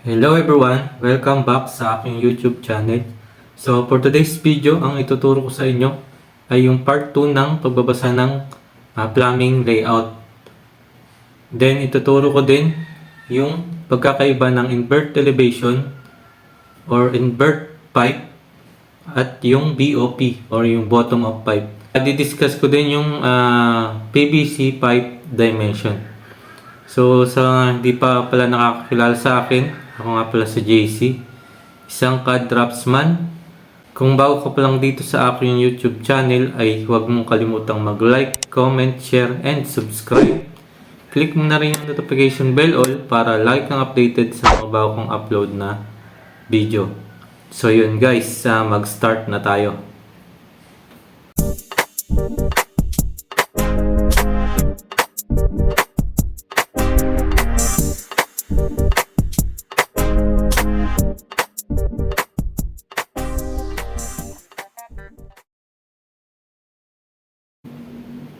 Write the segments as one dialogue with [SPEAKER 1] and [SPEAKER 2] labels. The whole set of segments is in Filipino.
[SPEAKER 1] Hello everyone! Welcome back sa aking YouTube channel. So for today's video, ang ituturo ko sa inyo ay yung part 2 ng pagbabasa ng plumbing layout. Then ituturo ko din yung pagkakaiba ng invert elevation or invert pipe at yung BOP or yung bottom of pipe. Di-discuss ko din yung PVC pipe dimension. So sa hindi pa pala nakakakilala sa akin, ako nga pala si JC, isang CAD draftsman. Kung bago ka pa lang dito sa aking YouTube channel ay huwag mong kalimutang mag-like, comment, share, and subscribe. Click mo na rin yung notification bell all para like kang updated sa mga bago kong upload na video. So yun guys, mag-start na tayo.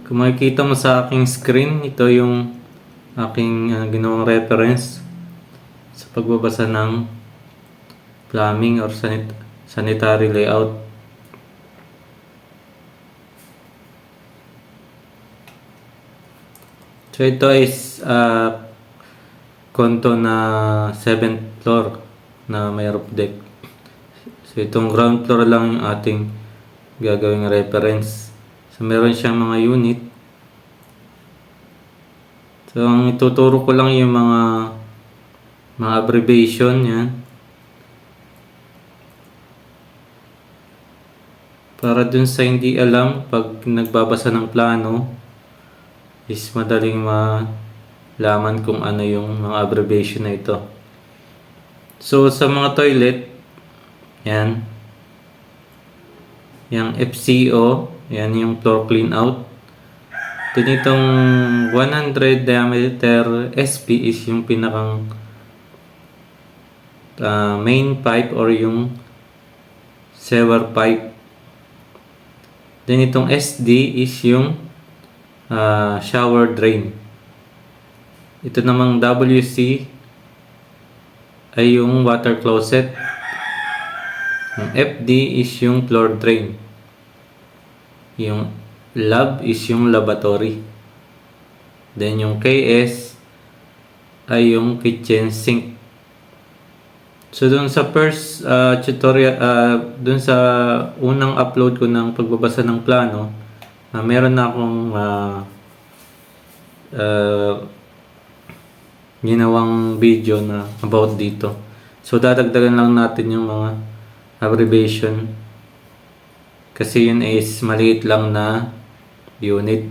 [SPEAKER 1] Kung makikita mo sa aking screen, ito yung aking ginawang reference sa pagbabasa ng plumbing or sanitary layout. So ito is konto na 7th floor na may roof deck. So itong ground floor lang yung ating gagawing reference. So meron siyang mga unit. So ang ituturo ko lang yung mga abbreviation yan. Para dun sa hindi alam, pag nagbabasa ng plano, is madaling malaman kung ano yung mga abbreviation na ito. So sa mga toilet, yan. Yung FCO, yan yung floor clean out. Then itong 100 diameter SP is yung pinakang main pipe or yung sewer pipe. Then itong SD is yung shower drain. Ito namang WC ay yung water closet. Yung FD is yung floor drain. Yung lab is yung lavatory. Then yung KS ay yung kitchen sink. So dun sa first tutorial, dun sa unang upload ko ng pagbabasa ng plano, meron na akong ginawang video na about dito. So dadagdagan lang natin yung mga abbreviation kasi yun is maliit lang na unit.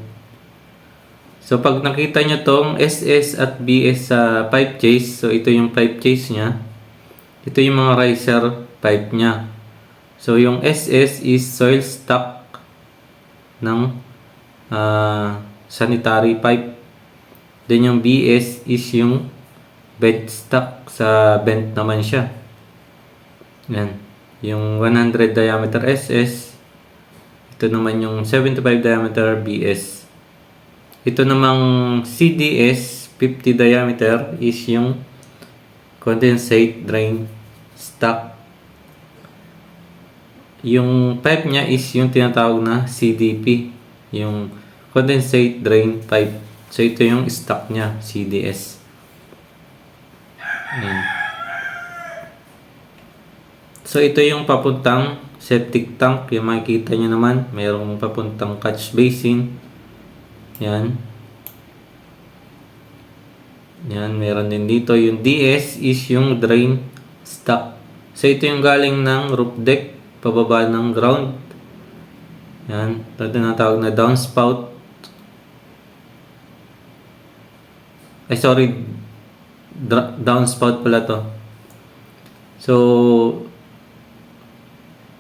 [SPEAKER 1] So pag nakita nyo tong SS at BS sa pipe chase, so ito yung pipe chase nya, ito yung mga riser pipe nya. So yung SS is soil stock ng sanitary pipe. Then yung BS is yung bed stock, sa bent naman siya. Yan. Yung 100 diameter SS, ito naman yung 75 diameter BS. Ito namang CDS 50 diameter is yung condensate drain stock. Yung pipe nya is yung tinatawag na CDP, yung condensate drain pipe. So ito yung stock nya, CDS. Ayan. So ito yung papuntang septic tank. Yung makikita nyo naman, mayroong papuntang catch basin. Yan. Yan, meron din dito. Yung DS is yung drain stock. So ito yung galing ng roof deck, pababa ng ground. Yan. Ito tinatawag na downspout. Ay sorry, downspout pala to. So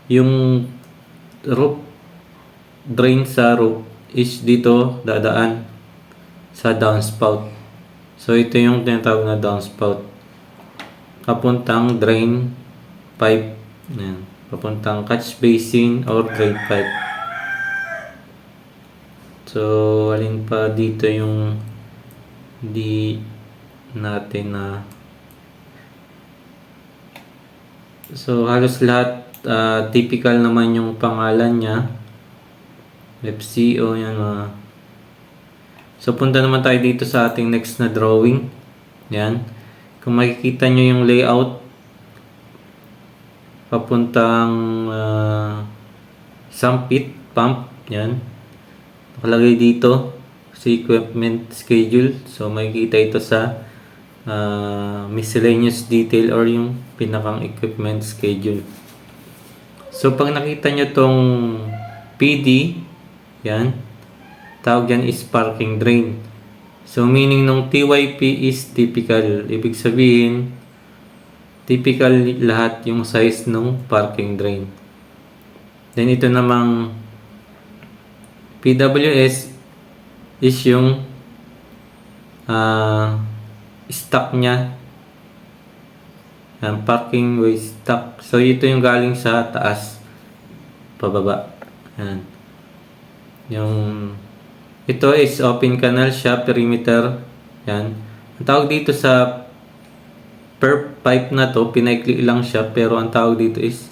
[SPEAKER 1] yung roof drain sa roof is dito dadaan sa downspout. So ito yung tinatawag na downspout. Papuntang drain pipe. Yan. Papuntang catch basin or drain pipe. So alin pa dito yung di natin na So halos lahat typical naman yung pangalan niya. FCO yan mga. So punta naman tayo dito sa ating next na drawing. Yan. Kung makikita nyo yung layout papuntang sump pit pump. Yan. Nakalagay dito sa equipment schedule. So makikita ito sa miscellaneous detail or yung pinakang equipment schedule. So pag nakita nyo tong PD, yan, tawag yan is parking drain. So meaning nung TYP is typical. Ibig sabihin, typical lahat yung size ng parking drain. Then ito namang PWS is yung stock niya. Yan, parking way stock. So ito yung galing sa taas pababa. Yan. Yung ito is open canal siya, perimeter. Yan. Ang tawag dito sa per pipe na to, pinaikli lang siya, pero ang tawag dito is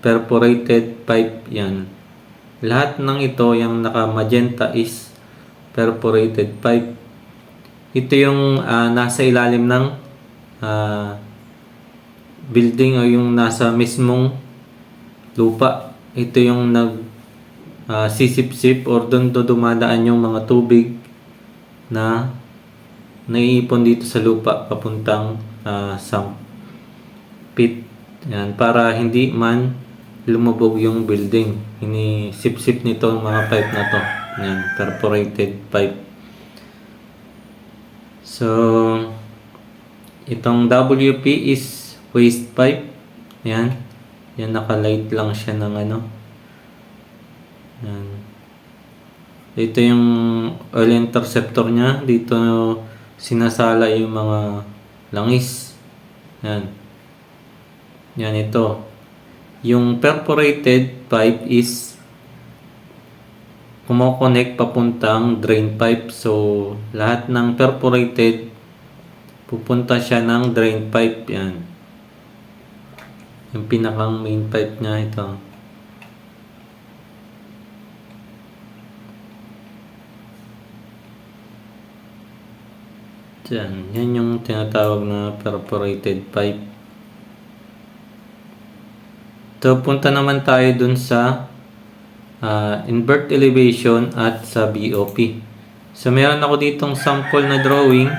[SPEAKER 1] perforated pipe. Yan. Lahat ng ito, yung naka magenta is perforated pipe. Ito yung nasa ilalim ng building o yung nasa mismong lupa. Ito yung sisip-sip or doon dumadaan yung mga tubig na naiipon dito sa lupa papuntang sump pit. Yan, para hindi man lumubog yung building. Hinisip-sip nito ang mga pipe na to. Yan, perforated pipe. So, itong WP is waste pipe. Yan. Yan, nakalight lang siya ng ano. Yan. Ito yung oil interceptor niya. Dito sinasala yung mga langis. Yan. Yan ito. Yung perforated pipe is kumokonek papuntang drain pipe. So, lahat ng perforated pupunta siya ng drain pipe. Yan. Yung pinakang main pipe niya ito. Yan. Yan yung tinatawag na perforated pipe. So, punta naman tayo dun sa invert elevation at sa BOP. So, meron ako ditong sample na drawing.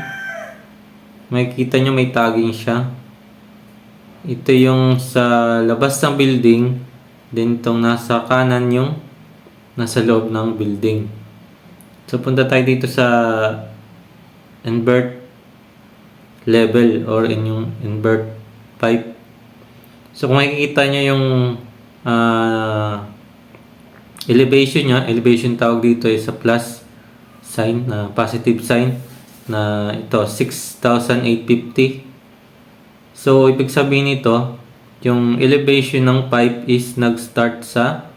[SPEAKER 1] Makikita nyo may tagging siya. Ito yung sa labas ng building. Then, itong nasa kanan yung nasa loob ng building. So, punta tayo dito sa invert level or yung invert pipe. So, kung makikita nyo yung elevation niya, elevation tawag dito ay sa plus sign, na positive sign, na ito 6,850. So, ibig sabihin nito, yung elevation ng pipe is nag-start sa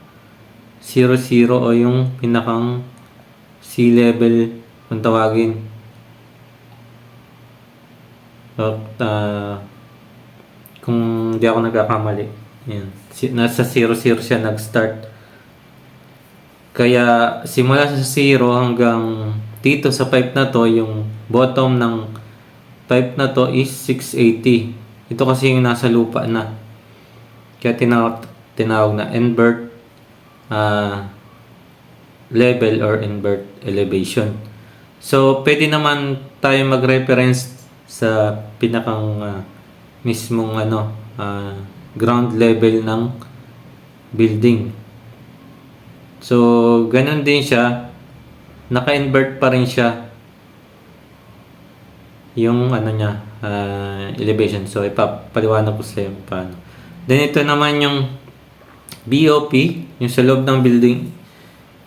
[SPEAKER 1] 00 o yung pinakang sea level kung tawagin. So, kung di ako nagkakamali, yan, nasa 00 siya nag-start. Kaya simula sa 0 hanggang dito sa pipe na to, yung bottom ng pipe na to is 680. Ito kasi yung nasa lupa na. Kaya tinawag na invert level or invert elevation. So, pwede naman tayo mag-reference sa pinakang mismong ground level ng building. So, ganun din siya. Naka-invert pa rin siya yung niya, elevation. So, ipapaliwanag ko sa iyo paano. Then, ito naman yung BOP, yung sa loob ng building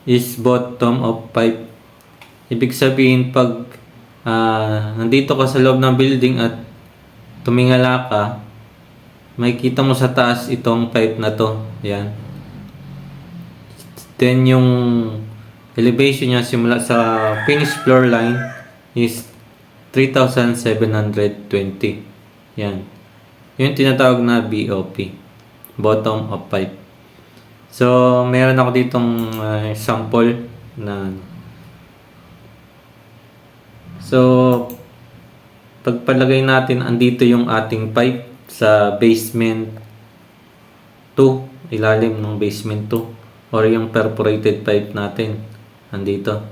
[SPEAKER 1] is bottom of pipe. Ibig sabihin, pag nandito ka sa loob ng building at tumingala ka, makikita mo sa taas itong pipe na to. Yan. Then, yung elevation niya simula sa finished floor line is 3,720. Yan. Yung tinatawag na BOP. bottom of pipe. So, meron ako ditong sample na so, pagpalagay natin, andito yung ating pipe sa basement 2, ilalim ng basement 2, or yung perforated pipe natin, andito.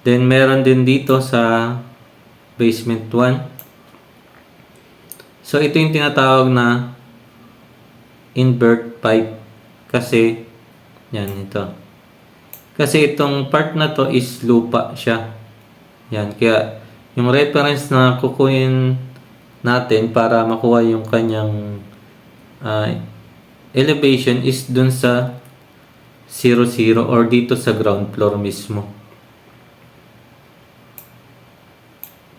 [SPEAKER 1] Then, meron din dito sa basement 1. So, ito yung tinatawag na invert pipe. Kasi, yan, ito. Kasi itong part na to is lupa siya. Yan, kaya yung reference na kukunin natin para makuha yung kanyang elevation is dun sa 00 or dito sa ground floor mismo.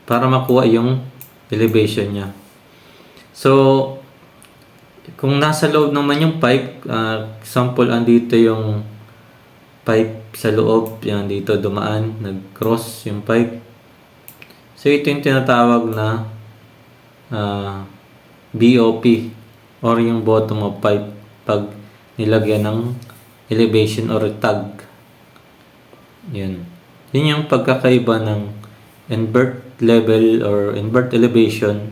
[SPEAKER 1] Para makuha yung elevation niya. So, kung nasa loob naman yung pipe, example, andito yung pipe sa loob, yan dito dumaan, nag-cross yung pipe. So, ito yung tinatawag na BOP or yung bottom of pipe pag nilagyan ng elevation or tag. Yan. Yun yung pagkakaiba ng invert level or invert elevation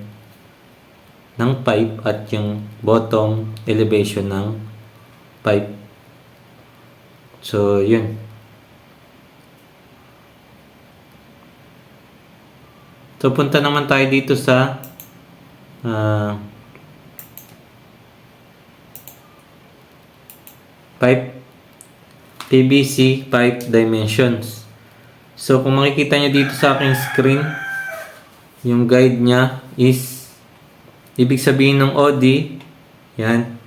[SPEAKER 1] ng pipe at yung bottom elevation ng pipe. So, yun. So, punta naman tayo dito sa pipe PVC pipe dimensions. So, kung makikita nyo dito sa aking screen, yung guide nya is ibig sabihin ng OD, yan.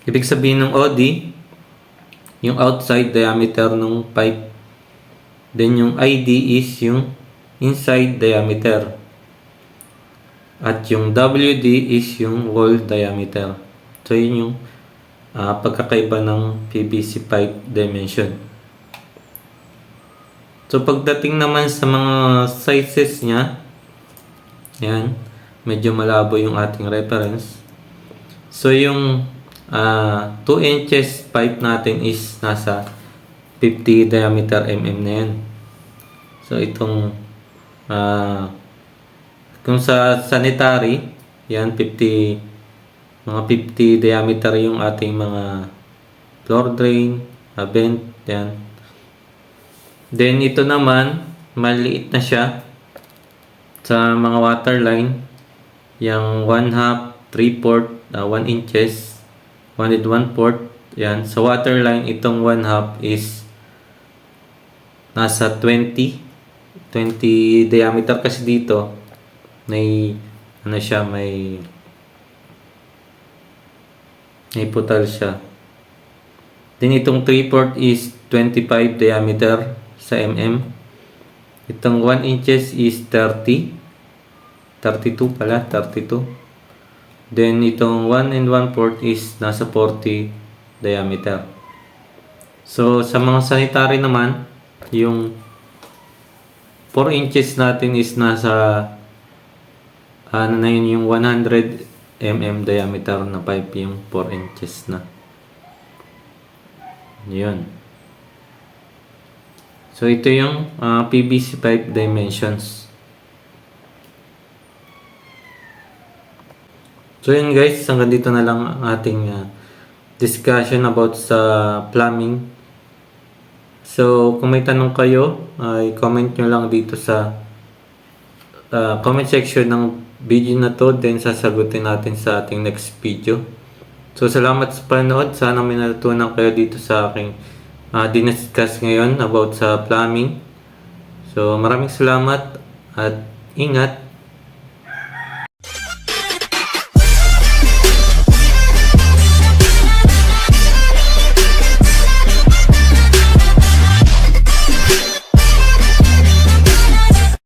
[SPEAKER 1] Ibig sabihin ng OD, yung outside diameter ng pipe. Then yung ID is yung inside diameter. At yung WD is yung wall diameter. So yun yung pagkakaiba ng PVC pipe dimension. So pagdating naman sa mga sizes niya, yan, medyo malabo yung ating reference. So yung 2 inches pipe natin is nasa 50 diameter mm na yan. So itong kung sa sanitary, yan 50 diameter yung ating mga floor drain, vent, yan. Then ito naman, maliit na siya sa mga water line, yung 1/2, 3/4, 1 inches, 1 and 1/4, yan. Sa water line, itong 1/2 is nasa 20 diameter kasi dito may ano siya, may putal siya. Then itong 3/4 is 25 diameter sa mm. Itong 1 inches is 32 pala, 32. Then itong 1 and 1/4 is nasa 40 diameter. So sa mga sanitary naman, yung 4 inches natin is nasa ano na yun, yung 100 mm diameter na pipe, yung 4 inches na. Yun. So ito yung PVC pipe dimensions. So yun guys, hanggang dito na lang ang ating discussion about sa plumbing. So kung may tanong kayo, ay comment nyo lang dito sa comment section ng video na to, then sasagutin natin sa ating next video. So salamat sa panood, sana may natutunan kayo dito sa aking diniscuss ngayon about sa plumbing. So maraming salamat at ingat.